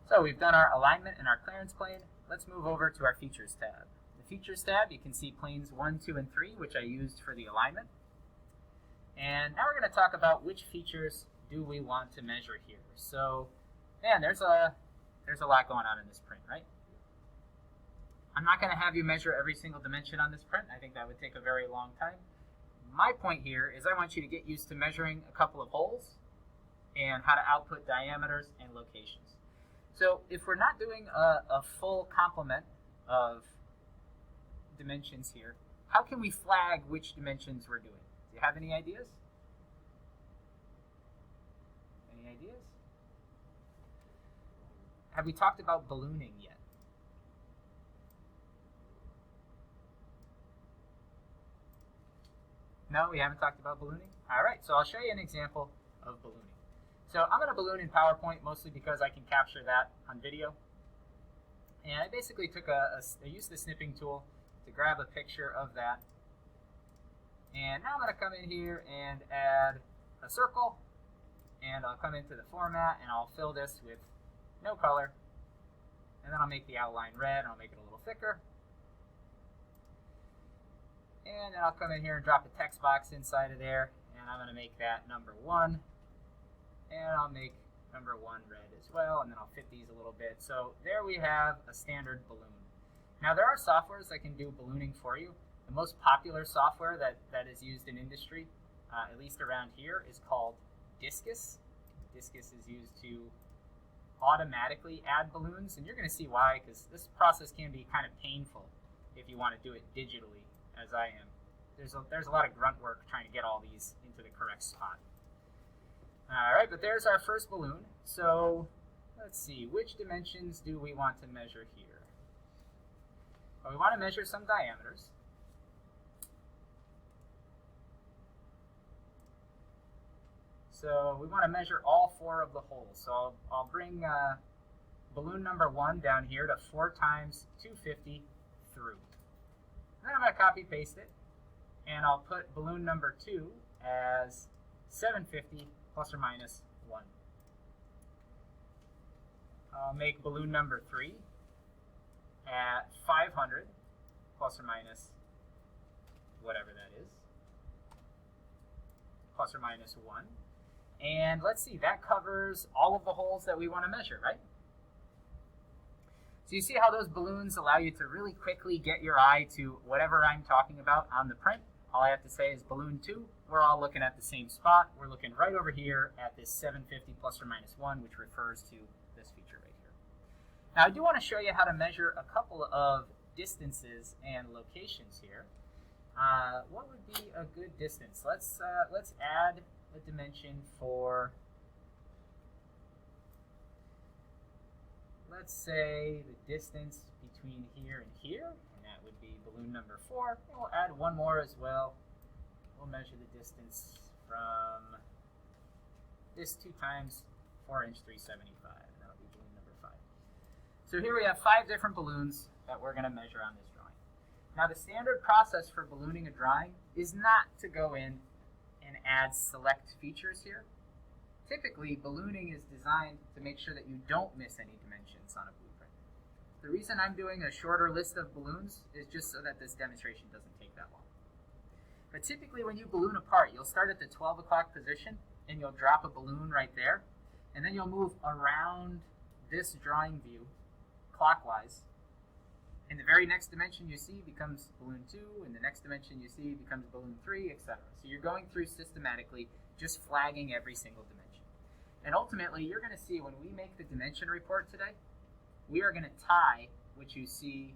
So we've done our alignment and our clearance plane. Let's move over to our features tab. The features tab, you can see planes 1, 2, and 3, which I used for the alignment. And now we're going to talk about which features do we want to measure here. So, man, there's a lot going on in this print, right? I'm not going to have you measure every single dimension on this print. I think that would take a very long time. My point here is I want you to get used to measuring a couple of holes and how to output diameters and locations. So if we're not doing a full complement of dimensions here, how can we flag which dimensions we're doing? Do you have any ideas? Any ideas? Have we talked about ballooning yet? No, we haven't talked about ballooning? All right, so I'll show you an example of ballooning. So I'm going to balloon in PowerPoint mostly because I can capture that on video. And I basically took I used the snipping tool to grab a picture of that. And now I'm going to come in here and add a circle. And I'll come into the format and I'll fill this with no color. And then I'll make the outline red and I'll make it a little thicker. And then I'll come in here and drop a text box inside of there. And I'm going to make that number 1. And I'll make number 1 red as well. And then I'll fit these a little bit. So there we have a standard balloon. Now there are softwares that can do ballooning for you. The most popular software that is used in industry, at least around here, is called Discus. Discus is used to automatically add balloons. And you're going to see why, because this process can be kind of painful if you want to do it digitally, as I am. There's a lot of grunt work trying to get all these into the correct spot. All right, but there's our first balloon. So let's see, which dimensions do we want to measure here? Well, we want to measure some diameters. So we want to measure all 4 of the holes. So I'll bring balloon number 1 down here to 4 times 250 through. Then I'm going to copy paste it, and I'll put balloon number 2 as 750 plus or minus 1. I'll make balloon number 3 at 500 plus or minus whatever that is, plus or minus 1. And let's see, that covers all of the holes that we want to measure, right? So you see how those balloons allow you to really quickly get your eye to whatever I'm talking about on the print. All I have to say is balloon 2. We're all looking at the same spot. We're looking right over here at this 750 plus or minus 1, which refers to this feature right here. Now I do want to show you how to measure a couple of distances and locations here. What would be a good distance? Let's add a dimension for, let's say, the distance between here and here, and that would be balloon number 4. And we'll add one more as well. We'll measure the distance from this 2 times 4-inch 375, and that'll be balloon number 5. So here we have 5 different balloons that we're going to measure on this drawing. Now the standard process for ballooning a drawing is not to go in and add select features here. Typically, ballooning is designed to make sure that you don't miss any dimensions on a blueprint. The reason I'm doing a shorter list of balloons is just so that this demonstration doesn't take that long. But typically when you balloon apart, you'll start at the 12 o'clock position and you'll drop a balloon right there, and then you'll move around this drawing view clockwise. And the very next dimension you see becomes balloon 2, and the next dimension you see becomes balloon 3, etc. So you're going through systematically, just flagging every single dimension. And ultimately, you're going to see when we make the dimension report today, we are going to tie what you see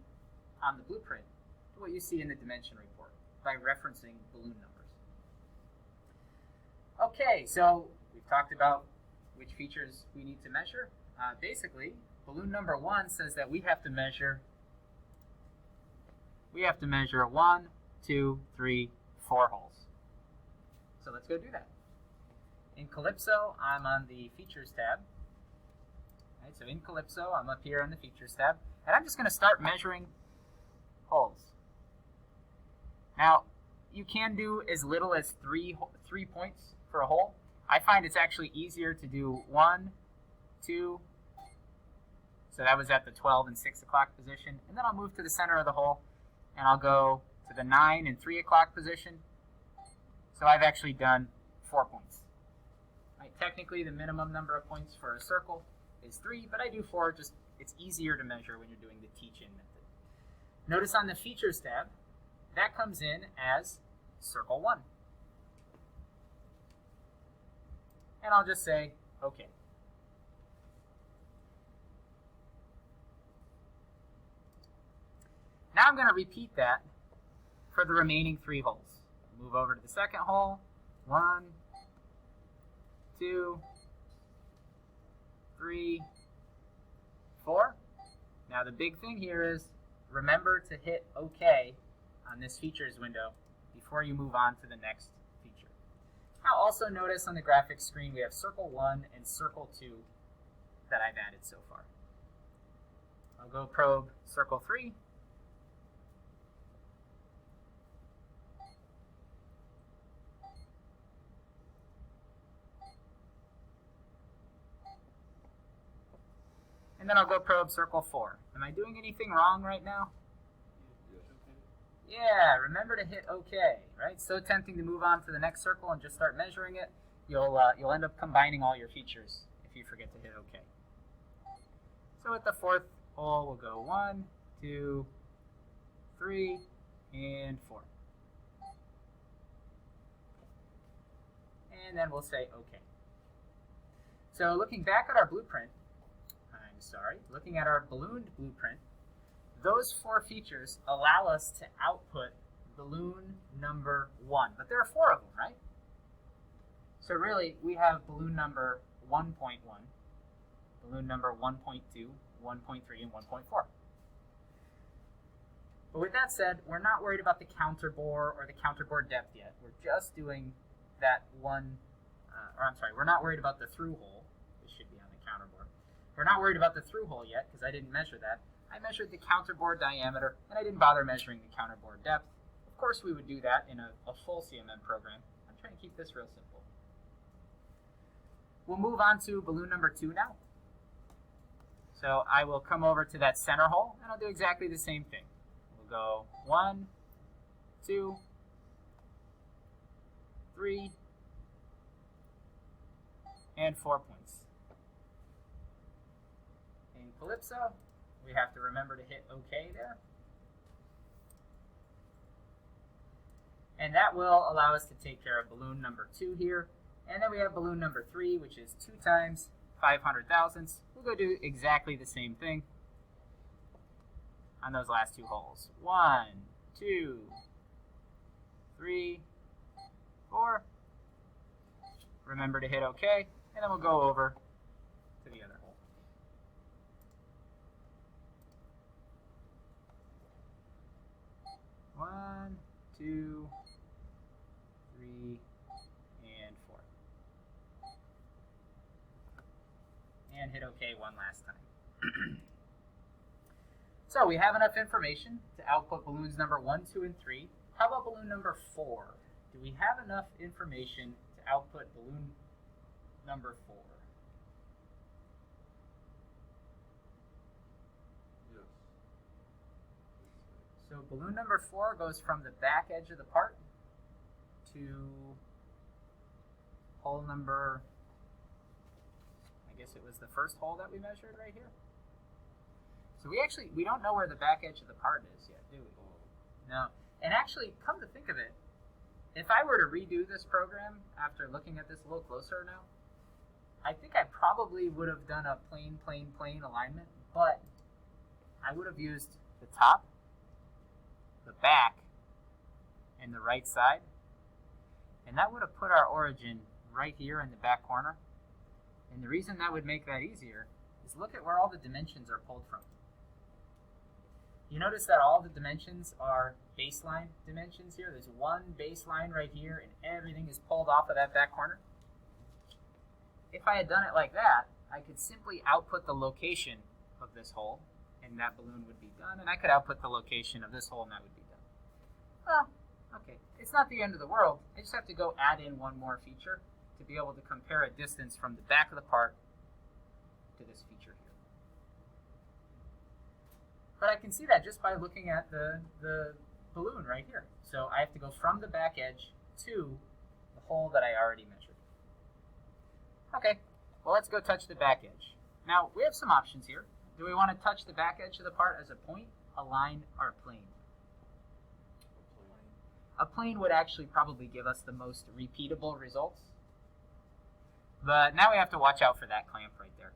on the blueprint to what you see in the dimension report by referencing balloon numbers. Okay, so we've talked about which features we need to measure. Basically, balloon number 1 says that we have to measure 1, 2, 3, 4 holes. So let's go do that. In Calypso, I'm on the Features tab. Right, so in Calypso, I'm up here on the Features tab, and I'm just going to start measuring holes. Now, you can do as little as 3 points for a hole. I find it's actually easier to do 1, 2, So that was at the 12 and 6 o'clock position. And then I'll move to the center of the hole, and I'll go to the 9 and 3 o'clock position. So I've actually done 4 points. Right, technically, the minimum number of points for a circle is 3, but I do 4. Just it's easier to measure when you're doing the teach-in method. Notice on the Features tab, that comes in as circle 1. And I'll just say, OK. Now I'm going to repeat that for the remaining 3 holes. Move over to the second hole. 1, 2, 3, 4. Now the big thing here is remember to hit OK on this features window before you move on to the next feature. Now also notice on the graphics screen we have circle 1 and circle 2 that I've added so far. I'll go probe circle 3. And then I'll go probe circle 4. Am I doing anything wrong right now? Yeah, remember to hit OK, right? So tempting to move on to the next circle and just start measuring it. You'll end up combining all your features if you forget to hit OK. So at the 4th hole, we'll go 1, 2, 3, and 4. And then we'll say OK. So looking back at our blueprint, looking at our ballooned blueprint, those 4 features allow us to output balloon number 1. But there are 4 of them, right? So really, we have balloon number 1.1, balloon number 1.2, 1.3, and 1.4. But with that said, we're not worried about the counter bore or the counter bore depth yet. We're just doing that we're not worried about the through hole. This should be on the counter bore. We're not worried about the through hole yet because I didn't measure that. I measured the counter bore diameter, and I didn't bother measuring the counter bore depth. Of course, we would do that in a full CMM program. I'm trying to keep this real simple. We'll move on to balloon number 2 now. So I will come over to that center hole, and I'll do exactly the same thing. We'll go 1, 2, 3, and 4 points. In Calypso, we have to remember to hit OK there. And that will allow us to take care of balloon number 2 here. And then we have balloon number 3, which is 2 times 500 thousandths. We'll go do exactly the same thing on those last 2 holes. 1, 2, 3, 4. Remember to hit OK, and then we'll go over to the other hole. One, 2, 3, and 4. And hit OK one last time. So we have enough information to output balloons number 1, 2, and 3. How about balloon number 4? Do we have enough information to output balloon number 4? Yes. So balloon number 4 goes from the back edge of the part to hole number, I guess it was the first hole that we measured right here. So we don't know where the back edge of the part is yet, do we? No. And actually, come to think of it, if I were to redo this program after looking at this a little closer now, I think I probably would have done a plain alignment, but I would have used the top, the back, and the right side, and that would have put our origin right here in the back corner. And the reason that would make that easier is look at where all the dimensions are pulled from. You notice that all the dimensions are baseline dimensions here. There's one baseline right here, and everything is pulled off of that back corner. If I had done it like that, I could simply output the location of this hole, and that balloon would be done, and I could output the location of this hole, and that would be done. Well, okay, it's not the end of the world. I just have to go add in one more feature to be able to compare a distance from the back of the part to this feature here. But I can see that just by looking at the balloon right here. So I have to go from the back edge to the hole that I already measured. Okay, well let's go touch the back edge. Now we have some options here. Do we want to touch the back edge of the part as a point, a line, or a plane? A plane would actually probably give us the most repeatable results. But now we have to watch out for that clamp right there.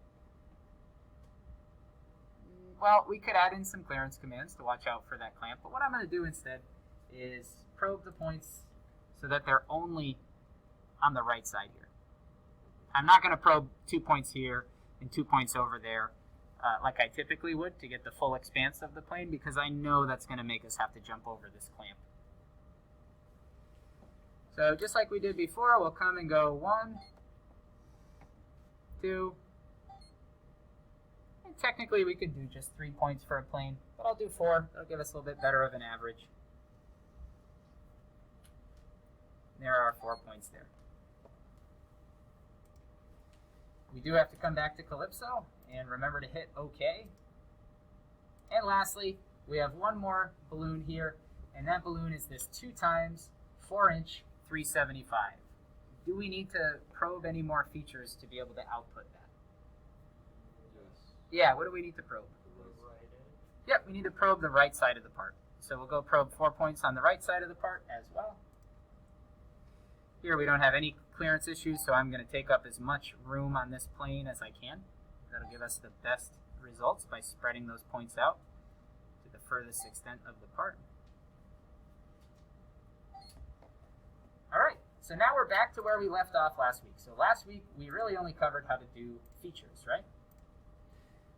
Well, we could add in some clearance commands to watch out for that clamp, but what I'm going to do instead is probe the points so that they're only on the right side here. I'm not going to probe 2 points here and 2 points over there like I typically would to get the full expanse of the plane, because I know that's going to make us have to jump over this clamp. So just like we did before, we'll come and go 1, 2, and technically we could do just 3 points for a plane, but I'll do 4. That'll give us a little bit better of an average. There are 4 points there. We do have to come back to Calypso and remember to hit OK. And lastly, we have one more balloon here, and that balloon is this 2 times 4-inch 375. Do we need to probe any more features to be able to output that? Yes. Yeah, what do we need to probe? The right edge. Yep, we need to probe the right side of the part. So we'll go probe 4 points on the right side of the part as well. Here we don't have any clearance issues, so I'm going to take up as much room on this plane as I can. That'll give us the best results by spreading those points out to the furthest extent of the part. All right, so now we're back to where we left off last week. So last week we really only covered how to do features, right?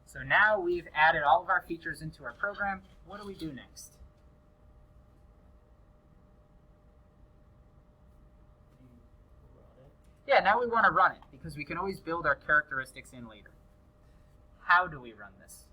So now we've added all of our features into our program. What do we do next? Yeah, now we want to run it because we can always build our characteristics in later. How do we run this?